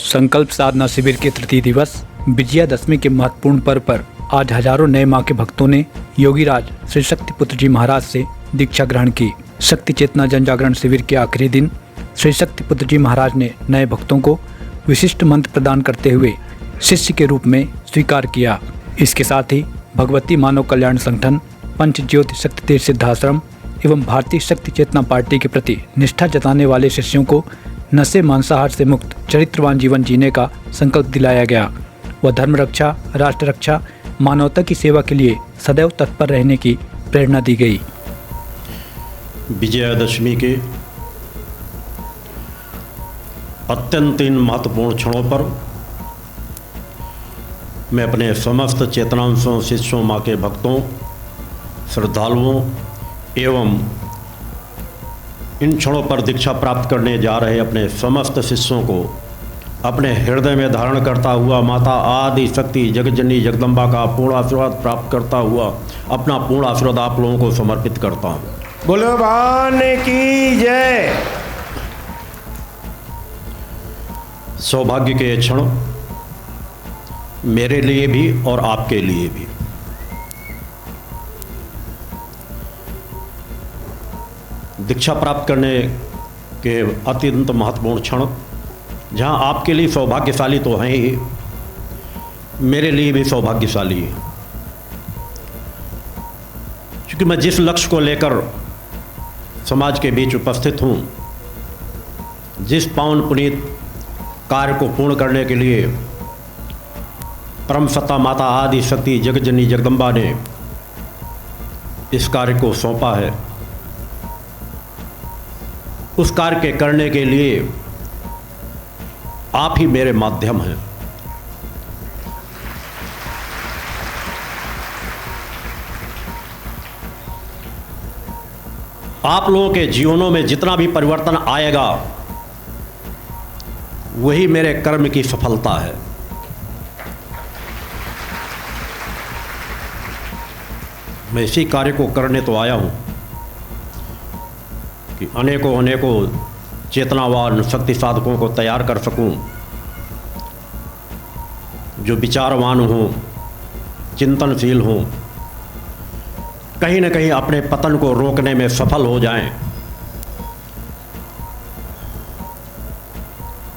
संकल्प साधना शिविर के तृतीय दिवस विजयादशमी के महत्वपूर्ण पर्व पर आज हजारों नए मां के भक्तों ने योगीराज श्री शक्तिपुत्र जी महाराज से दीक्षा ग्रहण की। शक्ति चेतना जन जागरण शिविर के आखिरी दिन श्री शक्तिपुत्र जी महाराज ने नए भक्तों को विशिष्ट मंत्र प्रदान करते हुए शिष्य के रूप में स्वीकार किया। इसके साथ ही भगवती मानव कल्याण संगठन, पंच ज्योति शक्ति तीर्थ सिद्धाश्रम एवं भारतीय शक्ति चेतना पार्टी के प्रति निष्ठा जताने वाले शिष्यों को नशे मांसाहार से मुक्त चरित्रवान जीवन जीने का संकल्प दिलाया गया व धर्म रक्षा, राष्ट्र रक्षा, मानवता की सेवा के लिए सदैव तत्पर रहने की प्रेरणा दी गई। विजयादशमी के अत्यंत इन महत्वपूर्ण क्षणों पर मैं अपने समस्त चेतनांशों, शिष्यों, माँ के भक्तों, श्रद्धालुओं एवं इन क्षणों पर दीक्षा प्राप्त करने जा रहे अपने समस्त शिष्यों को अपने हृदय में धारण करता हुआ माता आदि शक्ति जगज्जननी जगदम्बा का पूर्ण आशीर्वाद प्राप्त करता हुआ अपना पूर्ण आशीर्वाद आप लोगों को समर्पित करता हूँ। बोलो भगवान की जय। सौभाग्य के क्षण मेरे लिए भी और आपके लिए भी। दीक्षा प्राप्त करने के अत्यंत महत्वपूर्ण क्षण जहाँ आपके लिए सौभाग्यशाली तो हैं ही, मेरे लिए भी सौभाग्यशाली है, क्योंकि मैं जिस लक्ष्य को लेकर समाज के बीच उपस्थित हूँ, जिस पावन पुनीत कार्य को पूर्ण करने के लिए परम सत्ता माता आदि शक्ति जगज्जननी जगदम्बा ने इस कार्य को सौंपा है, उस कार्य के करने के लिए आप ही मेरे माध्यम हैं। आप लोगों के जीवनों में जितना भी परिवर्तन आएगा वही मेरे कर्म की सफलता है। मैं इसी कार्य को करने तो आया हूं कि अनेकों चेतनावान शक्ति साधकों को तैयार कर सकूं, जो विचारवान हों, चिंतनशील हों, कहीं न कहीं अपने पतन को रोकने में सफल हो जाएं।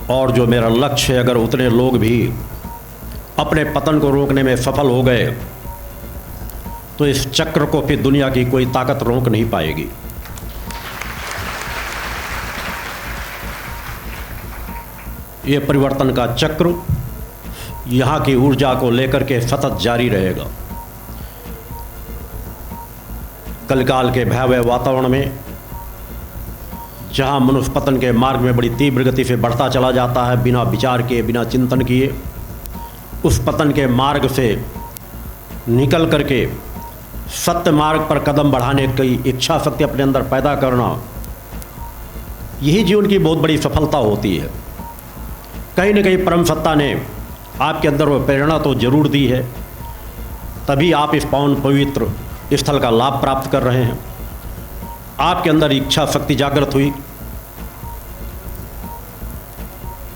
और जो मेरा लक्ष्य है, अगर उतने लोग भी अपने पतन को रोकने में सफल हो गए तो इस चक्र को फिर दुनिया की कोई ताकत रोक नहीं पाएगी। ये परिवर्तन का चक्र यहाँ की ऊर्जा को लेकर के सतत जारी रहेगा। कलिकाल के भयावह वातावरण में जहाँ मनुष्य पतन के मार्ग में बड़ी तीव्र गति से बढ़ता चला जाता है, बिना विचार किए, बिना चिंतन किए, उस पतन के मार्ग से निकल करके सत्य मार्ग पर कदम बढ़ाने की इच्छा शक्ति अपने अंदर पैदा करना, यही जीवन की बहुत बड़ी सफलता होती है। कहीं न कहीं परम सत्ता ने आपके अंदर वो प्रेरणा तो जरूर दी है, तभी आप इस पावन पवित्र स्थल का लाभ प्राप्त कर रहे हैं। आपके अंदर इच्छा शक्ति जागृत हुई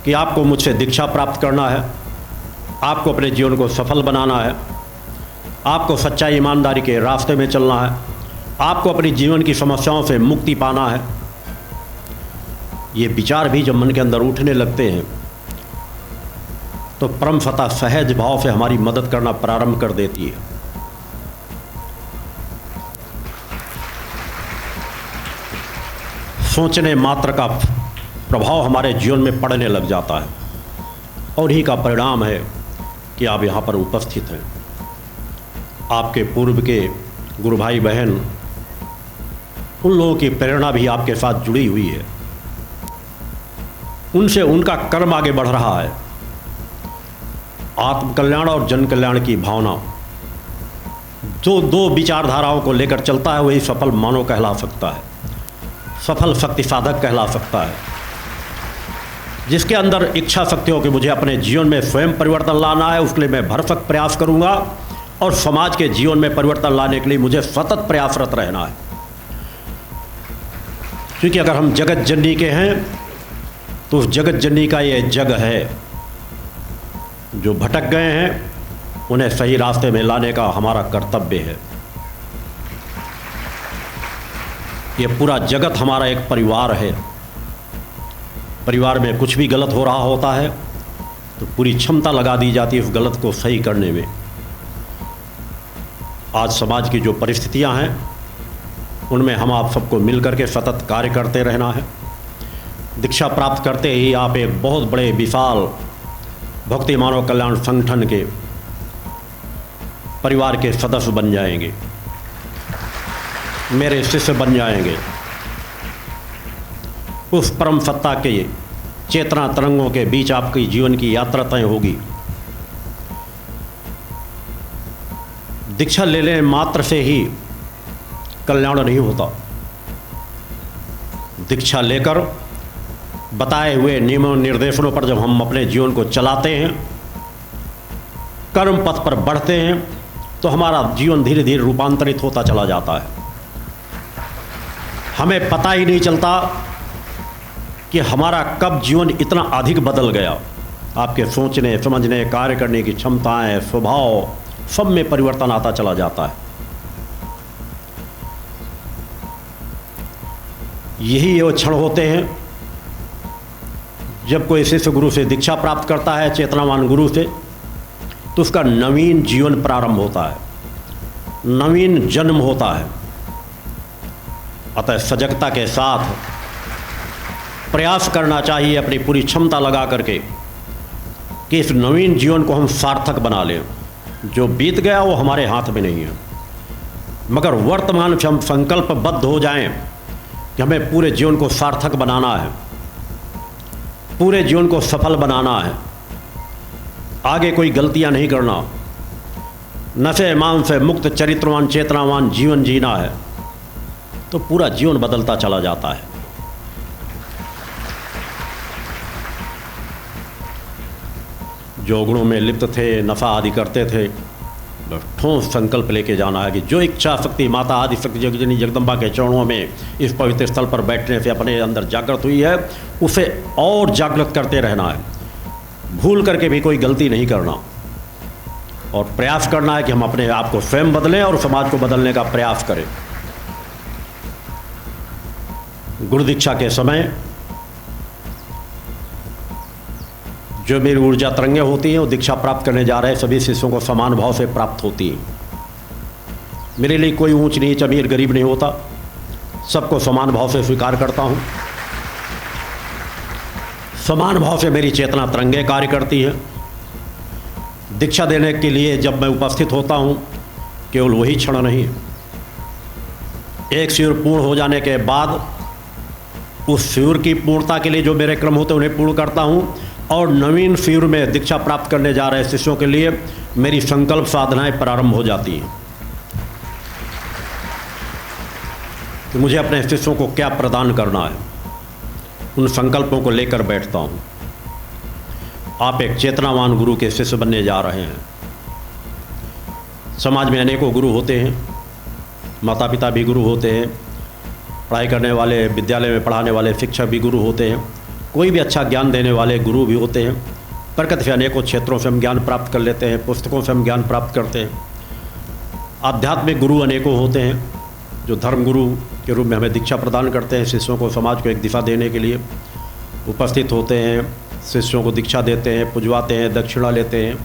कि आपको मुझसे दीक्षा प्राप्त करना है, आपको अपने जीवन को सफल बनाना है, आपको सच्चाई ईमानदारी के रास्ते में चलना है, आपको अपनी जीवन की समस्याओं से मुक्ति पाना है। ये विचार भी जब मन के अंदर उठने लगते हैं तो परम सत्ता सहज भाव से हमारी मदद करना प्रारंभ कर देती है। सोचने मात्र का प्रभाव हमारे जीवन में पड़ने लग जाता है और ही का परिणाम है कि आप यहाँ पर उपस्थित हैं। आपके पूर्व के गुरु भाई बहन, उन लोगों की प्रेरणा भी आपके साथ जुड़ी हुई है, उनसे उनका कर्म आगे बढ़ रहा है। आत्मकल्याण और जन कल्याण की भावना जो दो विचारधाराओं को लेकर चलता है, वही सफल मानव कहला सकता है, सफल शक्ति साधक कहला सकता है। जिसके अंदर इच्छा शक्ति हो कि मुझे अपने जीवन में स्वयं परिवर्तन लाना है, उसके लिए मैं भरसक प्रयास करूंगा और समाज के जीवन में परिवर्तन लाने के लिए मुझे सतत प्रयासरत रहना है। क्योंकि अगर हम जगत जननी के हैं तो उस जगत जननी का ये जग है, जो भटक गए हैं उन्हें सही रास्ते में लाने का हमारा कर्तव्य है। ये पूरा जगत हमारा एक परिवार है। परिवार में कुछ भी गलत हो रहा होता है तो पूरी क्षमता लगा दी जाती है उस गलत को सही करने में। आज समाज की जो परिस्थितियां हैं उनमें हम आप सबको मिलकर के सतत कार्य करते रहना है। दीक्षा प्राप्त करते ही आप एक बहुत बड़े विशाल भक्ति मानव कल्याण संगठन के परिवार के सदस्य बन जाएंगे, मेरे शिष्य बन जाएंगे। उस परम सत्ता के चेतना तरंगों के बीच आपकी जीवन की यात्रा तय होगी। दीक्षा लेने मात्र से ही कल्याण नहीं होता। दीक्षा लेकर बताए हुए नियमों निर्देशों पर जब हम अपने जीवन को चलाते हैं, कर्म पथ पर बढ़ते हैं, तो हमारा जीवन धीरे धीरे रूपांतरित होता चला जाता है। हमें पता ही नहीं चलता कि हमारा कब जीवन इतना अधिक बदल गया। आपके सोचने, समझने, कार्य करने की क्षमताएं, स्वभाव, सब में परिवर्तन आता चला जाता है। यही वो क्षण होते हैं जब कोई शिष्य गुरु से दीक्षा प्राप्त करता है, चेतनावान गुरु से, तो उसका नवीन जीवन प्रारंभ होता है, नवीन जन्म होता है। अतः सजगता के साथ प्रयास करना चाहिए अपनी पूरी क्षमता लगा करके कि इस नवीन जीवन को हम सार्थक बना लें। जो बीत गया वो हमारे हाथ में नहीं है, मगर वर्तमान से हम संकल्पबद्ध हो जाएं कि हमें पूरे जीवन को सार्थक बनाना है, पूरे जीवन को सफल बनाना है, आगे कोई गलतियां नहीं करना, नशे मान से मुक्त चरित्रवान चेतनावान जीवन जीना है, तो पूरा जीवन बदलता चला जाता है। जो गुणों में लिप्त थे, नशा आदि करते थे, ठोस संकल्प लेके जाना है कि जो इच्छा शक्ति माता आदि शक्ति जगजनी जगदम्बा के चरणों में इस पवित्र स्थल पर बैठने से अपने अंदर जागृत हुई है, उसे और जागृत करते रहना है। भूल करके भी कोई गलती नहीं करना और प्रयास करना है कि हम अपने आप को स्वयं बदलें और समाज को बदलने का प्रयास करें। गुरु दीक्षा के समय जो मेरी ऊर्जा तरंगें होती हैं वो दीक्षा प्राप्त करने जा रहे सभी शिष्यों को समान भाव से प्राप्त होती हैं। मेरे लिए कोई ऊंच नीच अमीर गरीब नहीं होता, सबको समान भाव से स्वीकार करता हूँ। समान भाव से मेरी चेतना तरंगें कार्य करती हैं। दीक्षा देने के लिए जब मैं उपस्थित होता हूँ, केवल वही क्षण नहीं, एक शिविर पूर्ण हो जाने के बाद उस शिविर की पूर्णता के लिए जो मेरे क्रम होते हैं उन्हें पूर्ण करता हूँ, और नवीन शिविर में दीक्षा प्राप्त करने जा रहे शिष्यों के लिए मेरी संकल्प साधनाएं प्रारंभ हो जाती हैं कि मुझे अपने शिष्यों को क्या प्रदान करना है। उन संकल्पों को लेकर बैठता हूँ। आप एक चेतनावान गुरु के शिष्य बनने जा रहे हैं। समाज में अनेकों गुरु होते हैं, माता पिता भी गुरु होते हैं, पढ़ाई करने वाले, विद्यालय में पढ़ाने वाले शिक्षक भी गुरु होते हैं, कोई भी अच्छा ज्ञान देने वाले गुरु भी होते हैं। प्रकृति से अनेकों क्षेत्रों से हम ज्ञान प्राप्त कर लेते हैं, पुस्तकों से हम ज्ञान प्राप्त करते हैं। आध्यात्मिक गुरु अनेकों होते हैं जो धर्म गुरु के रूप में हमें दीक्षा प्रदान करते हैं, शिष्यों को, समाज को एक दिशा देने के लिए उपस्थित होते हैं, शिष्यों को दीक्षा देते हैं, पुजवाते हैं, दक्षिणा लेते हैं।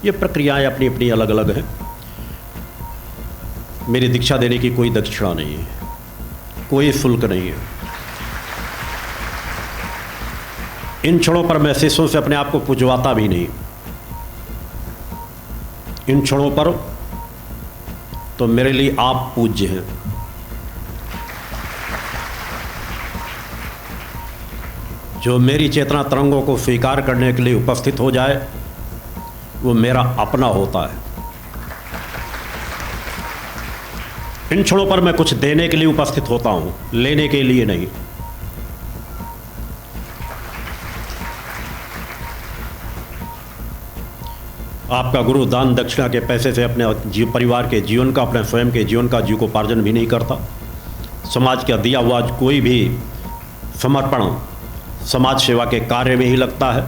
ये प्रक्रियाएं अपनी अपनी अलग अलग हैं। मेरी दीक्षा देने की कोई दक्षिणा नहीं है, कोई शुल्क नहीं है। इन क्षणों पर मैं शिष्यों से अपने आप को पुजवाता भी नहीं। इन क्षणों पर तो मेरे लिए आप पूज्य हैं। जो मेरी चेतना तरंगों को स्वीकार करने के लिए उपस्थित हो जाए वो मेरा अपना होता है। इन क्षणों पर मैं कुछ देने के लिए उपस्थित होता हूं, लेने के लिए नहीं। आपका गुरु दान दक्षिणा के पैसे से अपने जीव परिवार के जीवन का, अपने स्वयं के जीवन का जीविकोपार्जन भी नहीं करता। समाज का दिया हुआ कोई भी समर्पण समाज सेवा के कार्य में ही लगता है।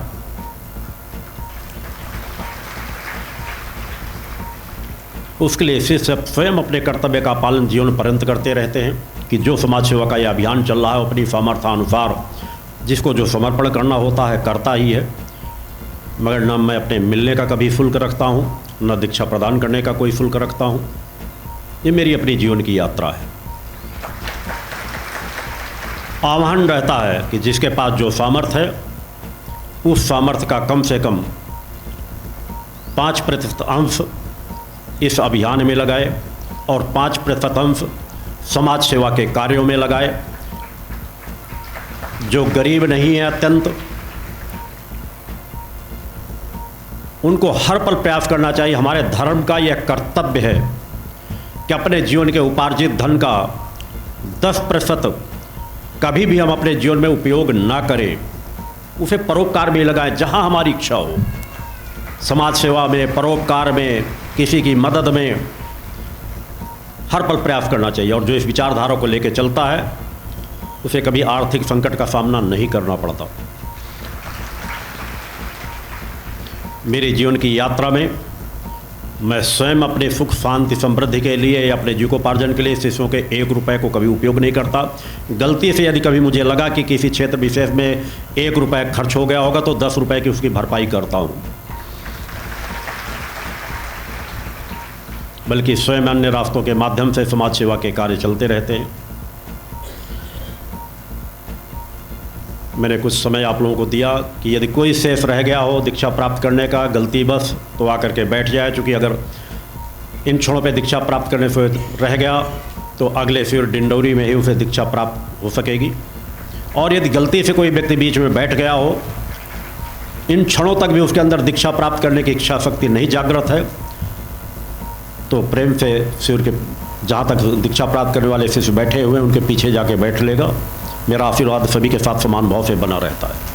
उसके लिए शिष्य स्वयं अपने कर्तव्य का पालन जीवन पर्यंत करते रहते हैं कि जो समाज सेवा का यह अभियान चल रहा है अपनी सामर्थ्यानुसार जिसको जो समर्पण करना होता है करता ही है। मगर न मैं अपने मिलने का कभी शुल्क रखता हूँ, न दीक्षा प्रदान करने का कोई शुल्क रखता हूँ। ये मेरी अपनी जीवन की यात्रा है। आह्वान रहता है कि जिसके पास जो सामर्थ्य है उस सामर्थ्य का कम से कम 5% अंश इस अभियान में लगाए और 5% अंश समाज सेवा के कार्यों में लगाए। जो गरीब नहीं है अत्यंत, उनको हर पल प्रयास करना चाहिए। हमारे धर्म का यह कर्तव्य है कि अपने जीवन के उपार्जित धन का 10% कभी भी हम अपने जीवन में उपयोग ना करें, उसे परोपकार में लगाएं जहां हमारी इच्छा हो। समाज सेवा में, परोपकार में, किसी की मदद में हर पल प्रयास करना चाहिए। और जो इस विचारधारा को लेकर चलता है उसे कभी आर्थिक संकट का सामना नहीं करना पड़ता। मेरे जीवन की यात्रा में मैं स्वयं अपने सुख शांति समृद्धि के लिए या अपने जीविकोपार्जन के लिए शिष्यों के 1 रुपये को कभी उपयोग नहीं करता। गलती से यदि कभी मुझे लगा कि किसी क्षेत्र विशेष में 1 रुपये खर्च हो गया होगा तो 10 रुपये की उसकी भरपाई करता हूँ, बल्कि स्वयं अन्य रास्तों के माध्यम से समाज सेवा के कार्य चलते रहते हैं। मैंने कुछ समय आप लोगों को दिया कि यदि कोई शेष रह गया हो दीक्षा प्राप्त करने का गलती बस, तो आकर के बैठ जाए। चूँकि अगर इन क्षणों पे दीक्षा प्राप्त करने से रह गया तो अगले फिर डिंडौरी में ही उसे दीक्षा प्राप्त हो सकेगी। और यदि गलती से कोई व्यक्ति बीच में बैठ गया हो, इन क्षणों तक भी उसके अंदर दीक्षा प्राप्त करने की इच्छा शक्ति नहीं जागृत है, तो प्रेम से शिविर के जहाँ तक दीक्षा प्राप्त करने वाले शिष्य बैठे हुए हैं उनके पीछे जाके बैठ लेगा। मेरा आशीर्वाद सभी के साथ समान भाव से बना रहता है।